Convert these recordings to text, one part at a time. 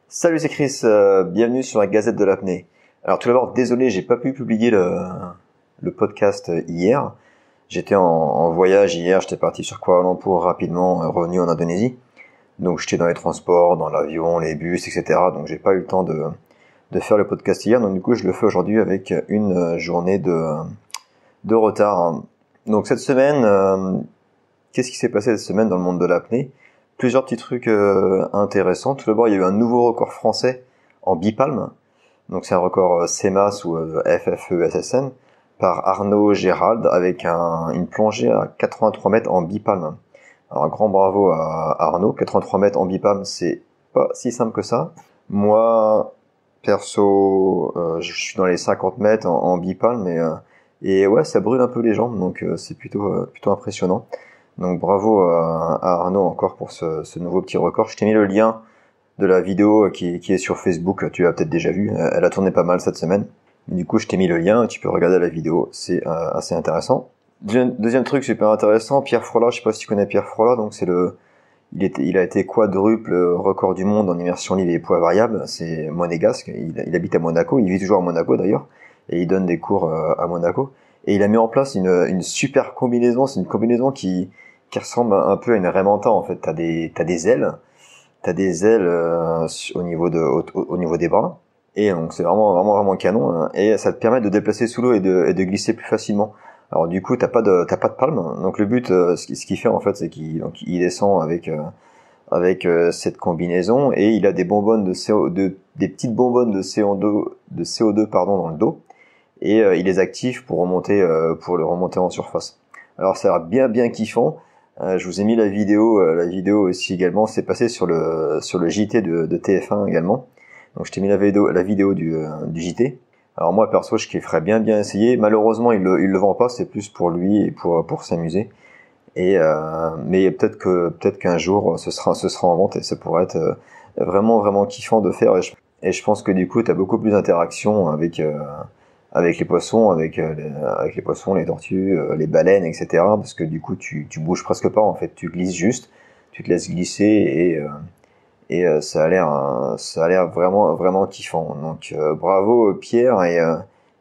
Salut, c'est Chris, bienvenue sur la Gazette de l'apnée. Alors tout d'abord, désolé, j'ai pas pu publier le podcast hier. J'étais en voyage hier, j'étais parti sur Kuala Lumpur rapidement, revenu en Indonésie. Donc j'étais dans les transports, dans l'avion, les bus, etc. Donc j'ai pas eu le temps de faire le podcast hier. Donc du coup, je le fais aujourd'hui avec une journée de retard. Donc cette semaine, qu'est-ce qui s'est passé cette semaine dans le monde de l'apnée? Plusieurs petits trucs intéressants. Tout d'abord, il y a eu un nouveau record français en bipalme. Donc c'est un record CMAS ou FFESSN par Arnaud Gérald avec une plongée à 83 mètres en bipalme. Alors un grand bravo à Arnaud. 83 mètres en bipalme, c'est pas si simple que ça. Moi, perso, je suis dans les 50 mètres en bipalme et ouais, ça brûle un peu les jambes, donc c'est plutôt impressionnant. Donc bravo à Arnaud encore pour ce nouveau petit record. Je t'ai mis le lien de la vidéo qui est sur Facebook, tu l'as peut-être déjà vu, elle a tourné pas mal cette semaine. Du coup je t'ai mis le lien, tu peux regarder la vidéo, c'est assez intéressant. Deuxième truc super intéressant, Pierre Frolat, je sais pas si tu connais Pierre Frolat, donc il a été quadruple record du monde en immersion libre et poids variable, c'est monégasque, il habite à Monaco, il vit toujours à Monaco d'ailleurs, et il donne des cours à Monaco. Et il a mis en place une super combinaison, c'est une combinaison qui ressemble un peu à une Raymanta en fait. T'as des ailes au niveau des bras, et donc c'est vraiment canon, hein. Et ça te permet de déplacer sous l'eau et de glisser plus facilement. Alors du coup t'as pas de palme, donc le but, ce qu'il fait en fait, c'est qu'il descend avec cette combinaison, et il a des bonbonnes des petites bonbonnes de CO2 pardon dans le dos, et il les active pour le remonter en surface. Alors ça a l'air bien kiffant. Je vous ai mis la vidéo aussi également. C'est passé sur le JT de TF1 également. Donc je t'ai mis la vidéo du JT. Alors moi perso, je kifferais bien essayer. Malheureusement, il le vend pas. C'est plus pour lui et pour s'amuser. Mais peut-être qu'un jour ce sera en vente, et ça pourrait être vraiment kiffant de faire. Et je pense que du coup, t'as beaucoup plus d'interaction avec les poissons, avec les poissons, les tortues, les baleines, etc. Parce que du coup, tu bouges presque pas en fait, tu glisses juste, tu te laisses glisser, et ça a l'air vraiment kiffant. Donc bravo Pierre,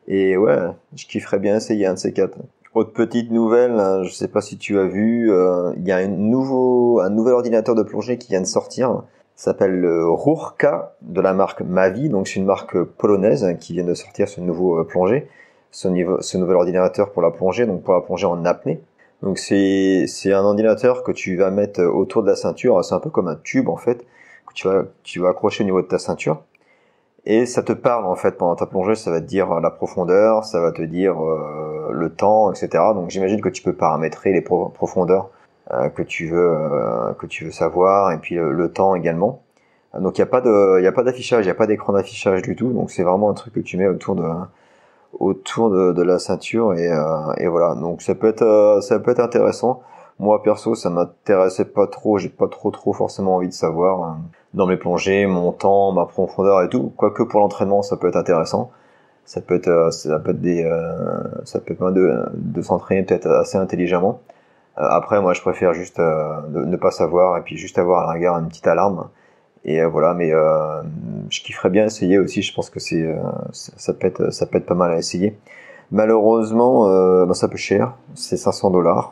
et ouais, je kifferais bien essayer un de ces quatre. Autre petite nouvelle, je sais pas si tu as vu, il y a un nouvel ordinateur de plongée qui vient de sortir. Ça s'appelle le Rurka de la marque Mavi, donc c'est une marque polonaise qui vient de sortir ce nouveau plongée, ce nouvel ordinateur pour la plongée, donc pour la plongée en apnée. Donc c'est un ordinateur que tu vas mettre autour de la ceinture, c'est un peu comme un tube en fait, que tu vas accrocher au niveau de ta ceinture, et ça te parle en fait pendant ta plongée, ça va te dire la profondeur, ça va te dire le temps, etc. Donc j'imagine que tu peux paramétrer les profondeurs que tu veux savoir, et puis le temps également. Donc il y a pas d'affichage, il y a pas d'écran d'affichage du tout, donc c'est vraiment un truc que tu mets autour de la ceinture, et voilà. Donc ça peut être intéressant. Moi perso, ça m'intéressait pas trop, j'ai pas trop forcément envie de savoir dans mes plongées mon temps, ma profondeur et tout. Quoique pour l'entraînement, ça peut être intéressant. Ça peut être mal de s'entraîner peut-être assez intelligemment. Après, moi, je préfère juste ne pas savoir, et puis juste avoir à la rigueur une petite alarme. Et voilà, mais je kifferais bien essayer aussi. Je pense que ça peut être pas mal à essayer. Malheureusement, ça peut cher. C'est $500.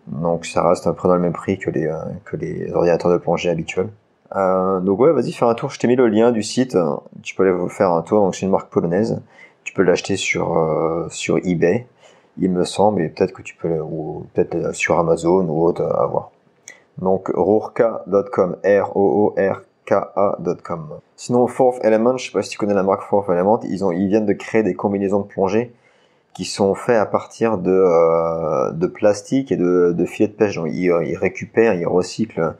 Donc ça reste un peu dans le même prix que les ordinateurs de plongée habituels. Donc ouais, vas-y, fais un tour. Je t'ai mis le lien du site. Tu peux aller faire un tour. Donc c'est une marque polonaise. Tu peux l'acheter sur eBay, il me semble, et peut-être que tu peux, ou peut-être sur Amazon ou autre, à voir. Donc rurka.com, ROORKA.com. Sinon Fourth Element, je sais pas si tu connais la marque Fourth Element, ils viennent de créer des combinaisons de plongée qui sont faits à partir de plastique et de filets de pêche. Donc ils récupèrent, ils recyclent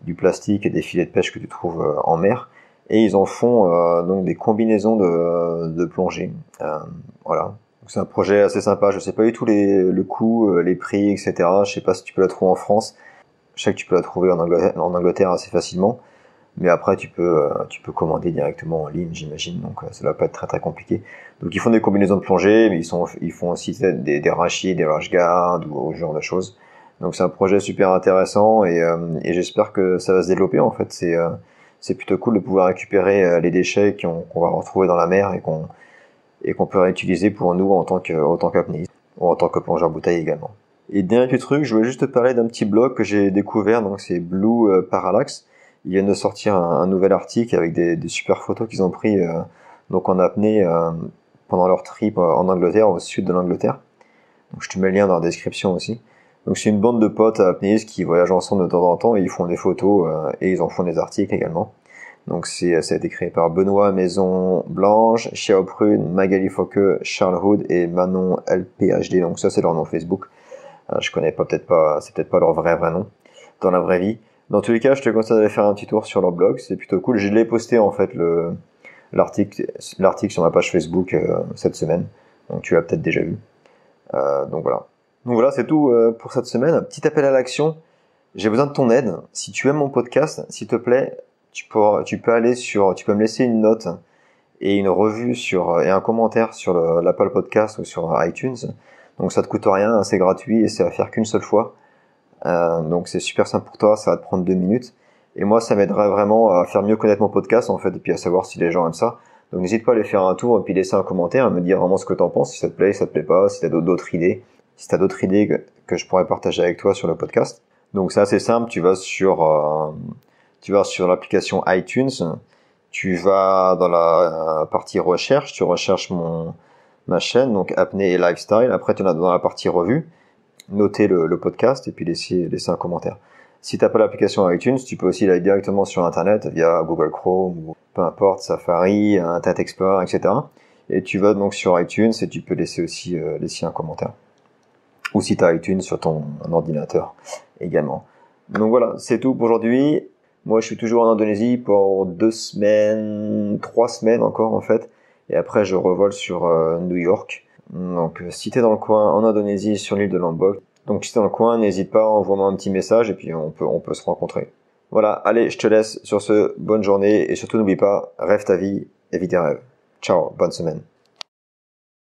du plastique et des filets de pêche que tu trouves en mer, et ils en font donc des combinaisons de plongée. Voilà. C'est un projet assez sympa. Je sais pas du tout le coût, les prix, etc. Je sais pas si tu peux la trouver en France. Je sais que tu peux la trouver en Angleterre assez facilement. Mais après, tu peux commander directement en ligne, j'imagine. Donc, ça va pas être très compliqué. Donc, ils font des combinaisons de plongée, mais ils font aussi des rachis, des rash guards ou ce genre de choses. Donc, c'est un projet super intéressant, et j'espère que ça va se développer. En fait, c'est c'est plutôt cool de pouvoir récupérer les déchets qu'on va retrouver dans la mer et qu'on peut réutiliser pour nous en tant qu'apnéiste ou en tant que plongeur bouteille également. Et dernier petit truc, je voulais juste te parler d'un petit blog que j'ai découvert, donc c'est Blue Parallax. Ils viennent de sortir un nouvel article avec des super photos qu'ils ont pris donc en apnée pendant leur trip en Angleterre, au sud de l'Angleterre. Donc je te mets le lien dans la description aussi. Donc c'est une bande de potes apnéistes qui voyagent ensemble de temps en temps et ils font des photos et ils en font des articles également. Donc ça a été créé par Benoît Maison Blanche, Xiao Prune, Magali Focke, Charles Hood et Manon LPHD. Donc ça c'est leur nom Facebook. Je connais peut-être pas, c'est peut-être pas leur vrai nom dans la vraie vie. Dans tous les cas, je te conseille d'aller faire un petit tour sur leur blog, c'est plutôt cool. Je l'ai posté en fait l'article sur ma page Facebook cette semaine. Donc tu l'as peut-être déjà vu. Donc voilà, c'est tout pour cette semaine. Petit appel à l'action. J'ai besoin de ton aide. Si tu aimes mon podcast, s'il te plaît, tu peux me laisser une note et une revue et un commentaire sur l'Apple Podcast ou sur iTunes. Donc ça te coûte rien, c'est gratuit et c'est à faire qu'une seule fois. Donc c'est super simple pour toi, ça va te prendre 2 minutes. Et moi, ça m'aiderait vraiment à faire mieux connaître mon podcast en fait, et puis à savoir si les gens aiment ça. Donc n'hésite pas à aller faire un tour et puis laisser un commentaire et me dire vraiment ce que t'en penses, si ça te plaît pas, si t'as d'autres idées, si t'as d'autres idées que je pourrais partager avec toi sur le podcast. Donc c'est assez simple, tu vas sur l'application iTunes, tu vas dans la partie recherche, tu recherches ma chaîne, donc apnée et lifestyle. Après, tu en as dans la partie revue, noter le podcast et puis laisser un commentaire. Si t'as pas l'application iTunes, tu peux aussi aller directement sur Internet via Google Chrome ou peu importe, Safari, Internet Explorer, etc. Et tu vas donc sur iTunes et tu peux laisser un commentaire. Ou si t'as iTunes sur ton ordinateur également. Donc voilà, c'est tout pour aujourd'hui. Moi, je suis toujours en Indonésie pour 3 semaines encore en fait. Et après, je revole sur New York. Donc, si t'es dans le coin, en Indonésie, sur l'île de Lombok, donc si t'es dans le coin, n'hésite pas, envoie-moi un petit message et puis on peut se rencontrer. Voilà, allez, je te laisse sur ce, bonne journée et surtout n'oublie pas, rêve ta vie et vis tes rêves. Ciao, bonne semaine.